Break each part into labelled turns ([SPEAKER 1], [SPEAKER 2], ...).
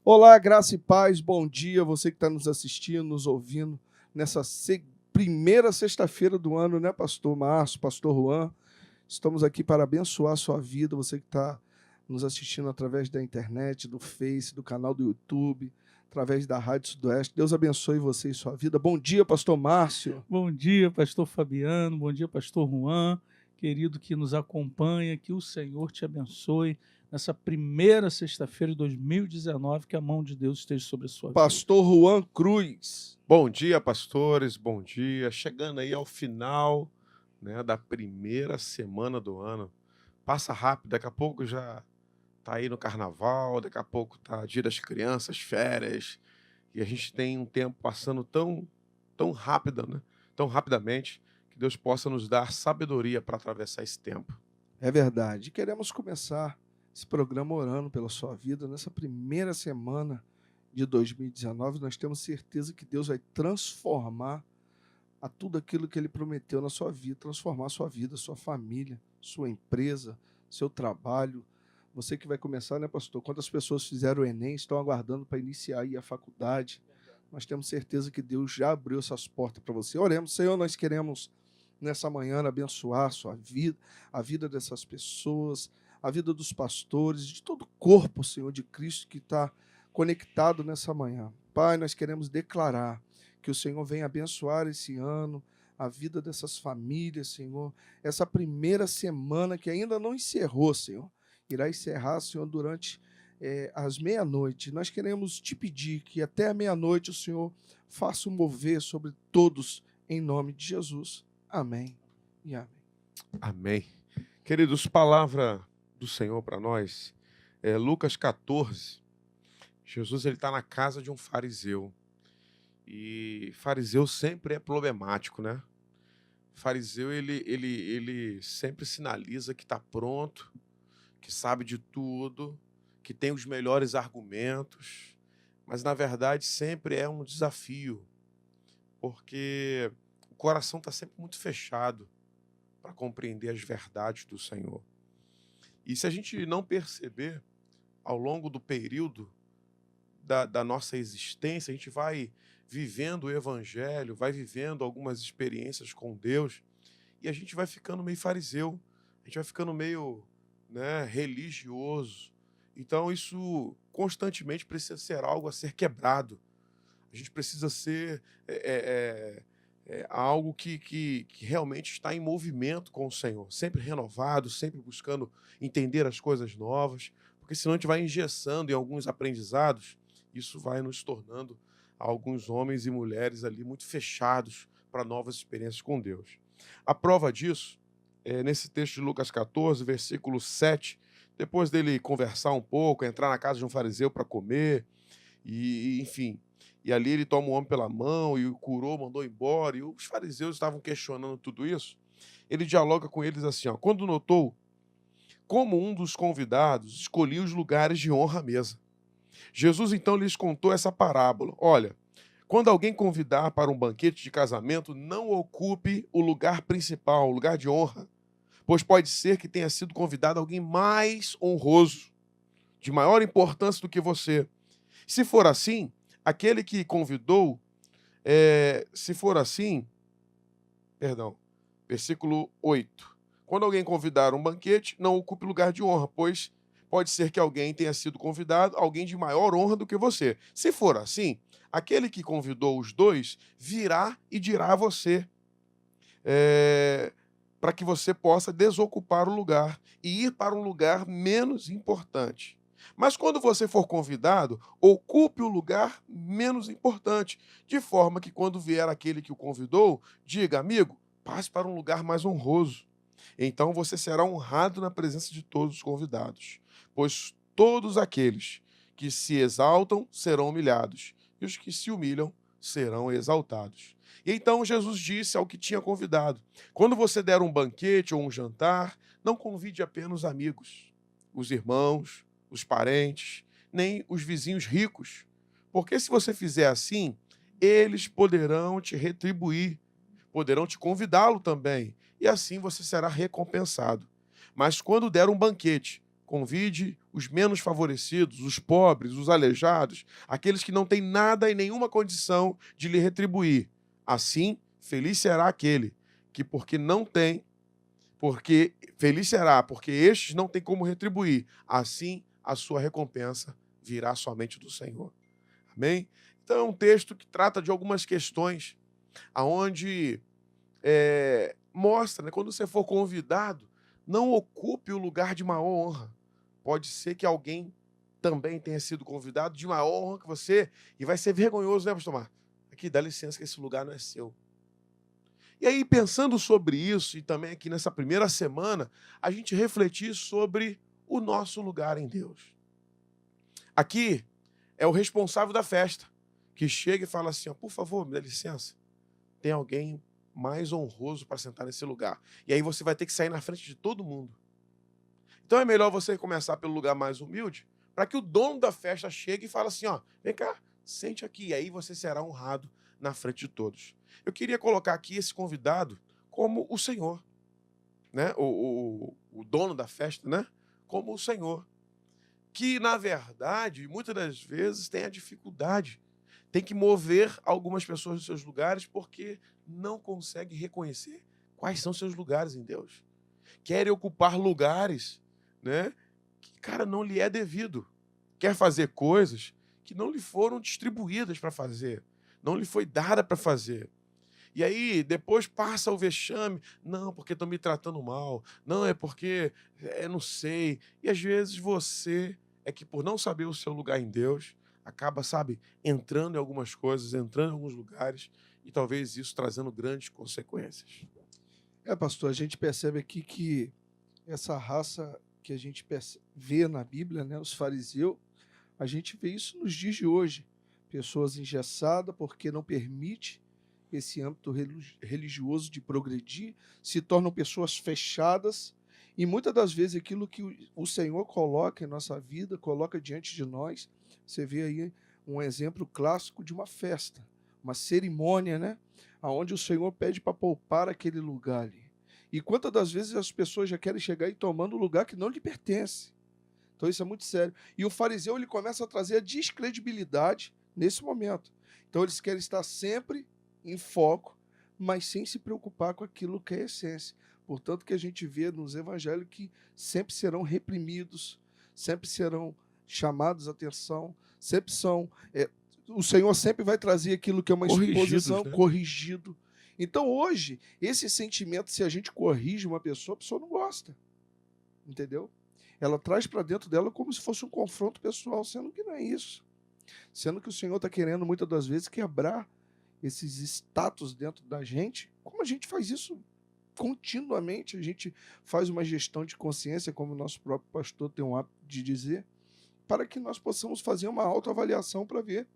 [SPEAKER 1] Olá, graça e paz, bom dia, você que está nos assistindo, nos ouvindo, nessa primeira sexta-feira do ano, né, pastor Márcio, pastor Juan? Estamos aqui para abençoar a sua vida, você que está nos assistindo através da internet, do Face, do canal do YouTube, através da Rádio Sudoeste. Deus abençoe você e sua vida. Bom dia, pastor Márcio.
[SPEAKER 2] Bom dia, pastor Fabiano, bom dia, pastor Juan, querido que nos acompanha, que o Senhor te abençoe nessa primeira sexta-feira de 2019, que a mão de Deus esteja sobre a sua vida.
[SPEAKER 1] Pastor Juan Cruz.
[SPEAKER 3] Bom dia, pastores, bom dia. Chegando aí ao final, né, da primeira semana do ano. Passa rápido, daqui a pouco já tá aí no carnaval, daqui a pouco tá dia das crianças, férias, e a gente tem um tempo passando tão rápido, né? Tão rapidamente, que Deus possa nos dar sabedoria para atravessar esse tempo.
[SPEAKER 1] É verdade. Queremos começar esse programa orando pela sua vida. Nessa primeira semana de 2019, nós temos certeza que Deus vai transformar a tudo aquilo que Ele prometeu na sua vida, transformar a sua vida, sua família, sua empresa, seu trabalho. Você que vai começar, né, pastor? Quantas pessoas fizeram o Enem, estão aguardando para iniciar aí a faculdade? Nós temos certeza que Deus já abriu essas portas para você. Oremos, Senhor, nós queremos nessa manhã abençoar a sua vida, a vida dessas pessoas, a vida dos pastores, de todo o corpo, Senhor, de Cristo que está conectado nessa manhã. Pai, nós queremos declarar que o Senhor venha abençoar esse ano, a vida dessas famílias, Senhor. Essa primeira semana que ainda não encerrou, Senhor, irá encerrar, Senhor, durante as meia-noite. Nós queremos te pedir que até a meia-noite o Senhor faça um mover sobre todos, em nome de Jesus. Amém e amém.
[SPEAKER 3] Amém. Queridos, palavra do Senhor para nós é Lucas 14. Jesus está na casa de um fariseu. E fariseu sempre é problemático, né? Fariseu, ele sempre sinaliza que está pronto, que sabe de tudo, que tem os melhores argumentos, mas na verdade sempre é um desafio, porque o coração está sempre muito fechado para compreender as verdades do Senhor. E se a gente não perceber, ao longo do período da nossa existência, a gente vai vivendo o Evangelho, vai vivendo algumas experiências com Deus, e a gente vai ficando meio fariseu, a gente vai ficando meio, né, religioso. Então isso constantemente precisa ser algo a ser quebrado. A gente precisa ser algo que realmente está em movimento com o Senhor, sempre renovado, sempre buscando entender as coisas novas, porque senão a gente vai engessando em alguns aprendizados, isso vai nos tornando alguns homens e mulheres ali muito fechados para novas experiências com Deus. A prova disso é nesse texto de Lucas 14, versículo 7, depois dele conversar um pouco, entrar na casa de um fariseu para comer, e enfim, e ali ele toma o homem pela mão e o curou, mandou embora, e os fariseus estavam questionando tudo isso. Ele dialoga com eles assim, ó: quando notou como um dos convidados escolhia os lugares de honra à mesa, Jesus então lhes contou essa parábola. Olha, quando alguém convidar para um banquete de casamento, não ocupe o lugar principal, o lugar de honra, pois pode ser que tenha sido convidado alguém mais honroso, de maior importância do que você. Se for assim, aquele que convidou, versículo 8. Quando alguém convidar um banquete, não ocupe lugar de honra, pois pode ser que alguém tenha sido convidado, alguém de maior honra do que você. Se for assim, aquele que convidou os dois virá e dirá a você, para que você possa desocupar o lugar e ir para um lugar menos importante. Mas quando você for convidado, ocupe o lugar menos importante, de forma que quando vier aquele que o convidou, diga: amigo, passe para um lugar mais honroso. Então você será honrado na presença de todos os convidados, pois todos aqueles que se exaltam serão humilhados, e os que se humilham serão exaltados. E então Jesus disse ao que tinha convidado: quando você der um banquete ou um jantar, não convide apenas os amigos, os irmãos, os parentes, nem os vizinhos ricos, porque se você fizer assim, eles poderão te retribuir, poderão te convidá-lo também, e assim você será recompensado. Mas quando der um banquete, convide os menos favorecidos, os pobres, os aleijados, aqueles que não têm nada e nenhuma condição de lhe retribuir. Assim, feliz será aquele que, porque não tem, porque feliz será, porque estes não têm como retribuir. Assim, a sua recompensa virá somente do Senhor. Amém? Então, é um texto que trata de algumas questões aonde mostra, né, quando você for convidado, não ocupe o lugar de maior honra. Pode ser que alguém também tenha sido convidado de maior honra que você, e vai ser vergonhoso, né, pastor Marcos? Aqui, dá licença que esse lugar não é seu. E aí, pensando sobre isso, e também aqui nessa primeira semana, a gente refletir sobre o nosso lugar em Deus. Aqui é o responsável da festa, que chega e fala assim, ó, por favor, me dá licença, tem alguém mais honroso para sentar nesse lugar. E aí você vai ter que sair na frente de todo mundo. Então é melhor você começar pelo lugar mais humilde, para que o dono da festa chegue e fale assim, ó, vem cá, sente aqui, e aí você será honrado na frente de todos. Eu queria colocar aqui esse convidado como o Senhor, né? O dono da festa, né? Como o Senhor. Que, na verdade, muitas das vezes tem a dificuldade, tem que mover algumas pessoas dos seus lugares porque não consegue reconhecer quais são seus lugares em Deus. Querem ocupar lugares, né, que, cara, não lhe é devido. Quer fazer coisas que não lhe foram distribuídas para fazer, não lhe foi dada para fazer. E aí, depois passa o vexame. Não, porque estão me tratando mal. Não, é porque não sei. E às vezes você é que, por não saber o seu lugar em Deus, acaba, sabe, entrando em algumas coisas, entrando em alguns lugares, e talvez isso trazendo grandes consequências.
[SPEAKER 1] Pastor, a gente percebe aqui que essa raça que a gente vê na Bíblia, né, os fariseus, a gente vê isso nos dias de hoje. Pessoas engessadas porque não permite esse âmbito religioso de progredir, se tornam pessoas fechadas, e muitas das vezes aquilo que o Senhor coloca em nossa vida, coloca diante de nós, você vê aí um exemplo clássico de uma festa, uma cerimônia, né? Onde o Senhor pede para poupar aquele lugar ali. E quantas das vezes as pessoas já querem chegar e tomando um lugar que não lhe pertence. Então isso é muito sério. E o fariseu ele começa a trazer a descredibilidade nesse momento. Então eles querem estar sempre em foco, mas sem se preocupar com aquilo que é essência. Portanto, que a gente vê nos evangelhos que sempre serão reprimidos, sempre serão chamados a atenção, sempre são... o Senhor sempre vai trazer aquilo que é uma exposição,
[SPEAKER 3] né?
[SPEAKER 1] Corrigido. Então, hoje, esse sentimento, se a gente corrige uma pessoa, a pessoa não gosta. Entendeu? Ela traz para dentro dela como se fosse um confronto pessoal, sendo que não é isso. Sendo que o Senhor está querendo, muitas das vezes, quebrar esses status dentro da gente. Como a gente faz isso continuamente, a gente faz uma gestão de consciência, como o nosso próprio pastor tem um hábito de dizer, para que nós possamos fazer uma autoavaliação para ver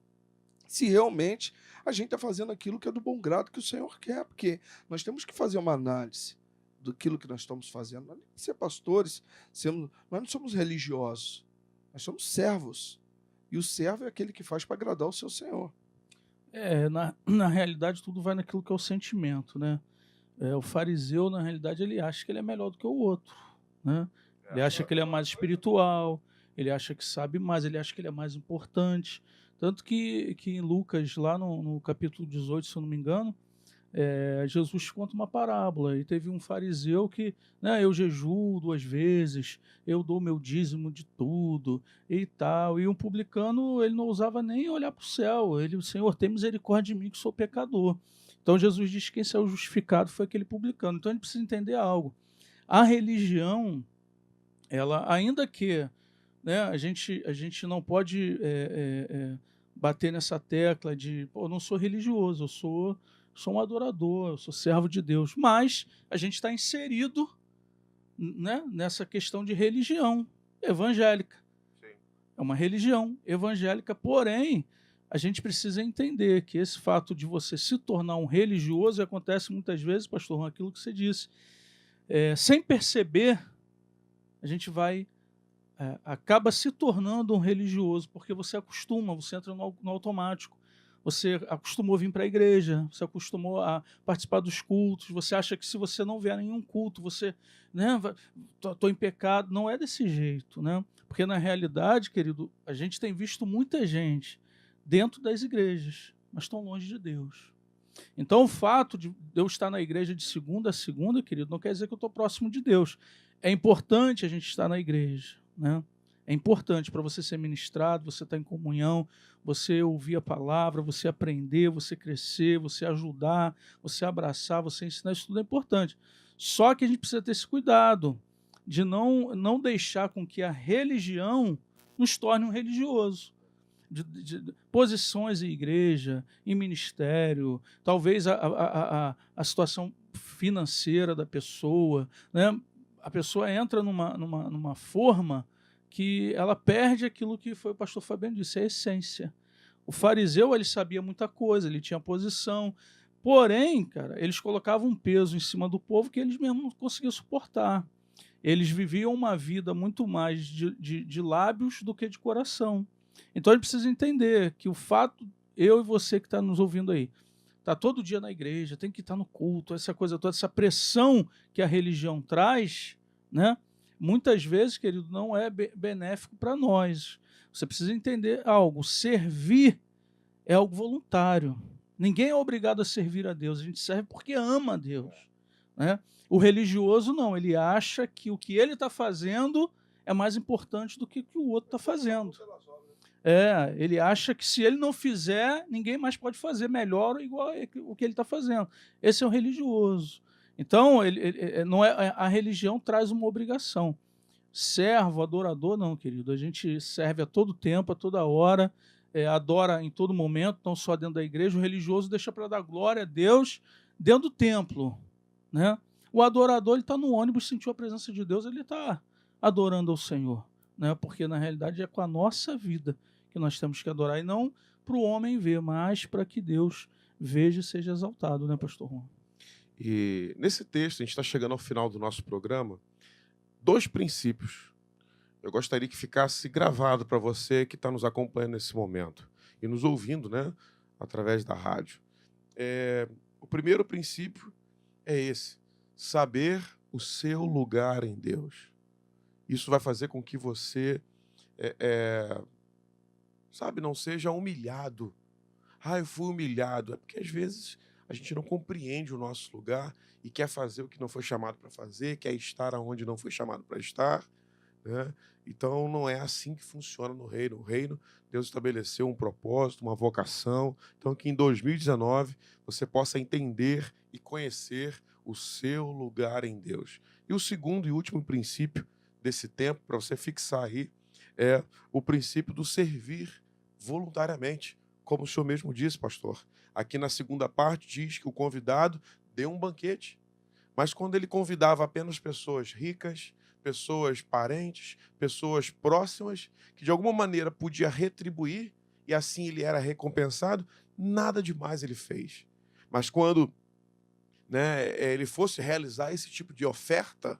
[SPEAKER 1] se realmente a gente está fazendo aquilo que é do bom grado que o Senhor quer, porque nós temos que fazer uma análise daquilo que nós estamos fazendo. Nós não temos que ser pastores, nós não somos religiosos, nós somos servos, e o servo é aquele que faz para agradar o seu Senhor.
[SPEAKER 2] Na realidade, tudo vai naquilo que é o sentimento, né? O fariseu, na realidade, ele acha que ele é melhor do que o outro, né? Ele acha que ele é mais espiritual, ele acha que sabe mais, ele acha que ele é mais importante. Tanto que em Lucas, lá no capítulo 18, se eu não me engano, Jesus conta uma parábola, e teve um fariseu que, né, eu jejuo 2 vezes, eu dou meu dízimo de tudo e tal, e um publicano, ele não ousava nem olhar para o céu, o Senhor, tem misericórdia de mim que sou pecador. Então Jesus diz que quem saiu justificado foi aquele publicano. Então a gente precisa entender algo. A religião, ela, ainda que, né, a gente não pode bater nessa tecla de, pô, eu não sou religioso, eu sou um adorador, eu sou servo de Deus, mas a gente está inserido, né, nessa questão de religião evangélica.
[SPEAKER 3] Sim.
[SPEAKER 2] É uma religião evangélica, porém, a gente precisa entender que esse fato de você se tornar um religioso acontece muitas vezes, pastor Juan, aquilo que você disse, sem perceber, a gente acaba se tornando um religioso, porque você acostuma, você entra no automático. você acostumou a vir para a igreja, você acostumou a participar dos cultos, você acha que se você não vier a nenhum culto, você, né, estou em pecado. Não é desse jeito, né? Porque na realidade, querido, a gente tem visto muita gente dentro das igrejas, mas estão longe de Deus. Então, o fato de eu estar na igreja de segunda a segunda, querido, não quer dizer que eu estou próximo de Deus. É importante a gente estar na igreja, né? É importante para você ser ministrado, você estar em comunhão, você ouvir a palavra, você aprender, você crescer, você ajudar, você abraçar, você ensinar, isso tudo é importante. Só que a gente precisa ter esse cuidado de não deixar com que a religião nos torne um religioso. De posições em igreja, em ministério, talvez a situação financeira da pessoa, né? A pessoa entra numa forma que ela perde aquilo que foi o pastor Fabiano disse, a essência. O fariseu, ele sabia muita coisa, ele tinha posição, porém, cara, eles colocavam um peso em cima do povo que eles mesmos não conseguiam suportar. Eles viviam uma vida muito mais de lábios do que de coração. Então a gente precisa entender que o fato, eu e você que está nos ouvindo aí, está todo dia na igreja, tem que estar no culto, essa coisa toda, essa pressão que a religião traz, né? Muitas vezes, querido, não é benéfico para nós. Você precisa entender algo, servir é algo voluntário. Ninguém é obrigado a servir a Deus, a gente serve porque ama a Deus, né? O religioso não, ele acha que o que ele está fazendo é mais importante do que o que o outro está fazendo. Ele acha que se ele não fizer, ninguém mais pode fazer melhor ou igual o que ele está fazendo. Esse é o religioso. Então, não é, a religião traz uma obrigação. Servo, adorador, não, querido. A gente serve a todo tempo, a toda hora, adora em todo momento, não só dentro da igreja. O religioso deixa para dar glória a Deus dentro do templo, né? O adorador, ele está no ônibus, sentiu a presença de Deus, ele está adorando ao Senhor, né? Porque, na realidade, é com a nossa vida que nós temos que adorar, e não para o homem ver, mas para que Deus veja e seja exaltado, né, pastor Juan?
[SPEAKER 3] E nesse texto, a gente está chegando ao final do nosso programa, 2 princípios. Eu gostaria que ficasse gravado para você que está nos acompanhando nesse momento e nos ouvindo, né, através da rádio. O primeiro princípio é esse: saber o seu lugar em Deus. Isso vai fazer com que você, não seja humilhado. Eu fui humilhado. É porque às vezes a gente não compreende o nosso lugar e quer fazer o que não foi chamado para fazer, quer estar onde não foi chamado para estar, né? Então não é assim que funciona no reino. O reino, Deus estabeleceu um propósito, uma vocação. Então que em 2019 você possa entender e conhecer o seu lugar em Deus. E o segundo e último princípio desse tempo, para você fixar aí, é o princípio do servir voluntariamente. Como o senhor mesmo disse, pastor, aqui na segunda parte diz que o convidado deu um banquete. Mas quando ele convidava apenas pessoas ricas, pessoas parentes, pessoas próximas, que de alguma maneira podia retribuir, e assim ele era recompensado, nada demais ele fez. Mas quando, né, ele fosse realizar esse tipo de oferta,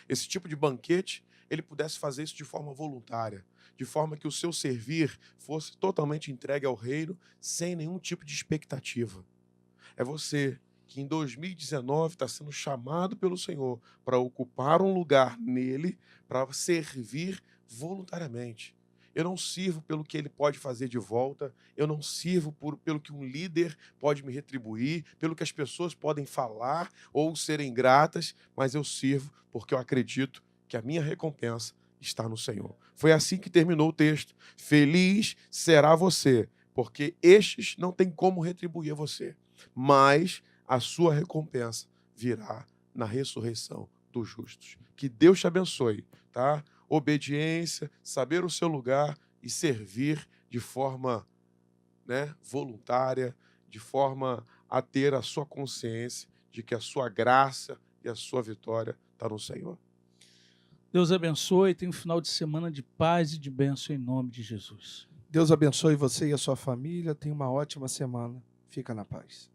[SPEAKER 3] esse tipo de banquete, ele pudesse fazer isso de forma voluntária, de forma que o seu servir fosse totalmente entregue ao reino, sem nenhum tipo de expectativa. É você que em 2019 está sendo chamado pelo Senhor para ocupar um lugar nele, para servir voluntariamente. Eu não sirvo pelo que ele pode fazer de volta, eu não sirvo pelo que um líder pode me retribuir, pelo que as pessoas podem falar ou serem gratas, mas eu sirvo porque eu acredito que a minha recompensa está no Senhor. Foi assim que terminou o texto. Feliz será você, porque estes não têm como retribuir a você, mas a sua recompensa virá na ressurreição dos justos. Que Deus te abençoe, tá? Obediência, saber o seu lugar e servir de forma, né, voluntária, de forma a ter a sua consciência de que a sua graça e a sua vitória está no Senhor.
[SPEAKER 2] Deus abençoe, tenha um final de semana de paz e de bênção em nome de Jesus.
[SPEAKER 1] Deus abençoe você e a sua família. Tenha uma ótima semana. Fica na paz.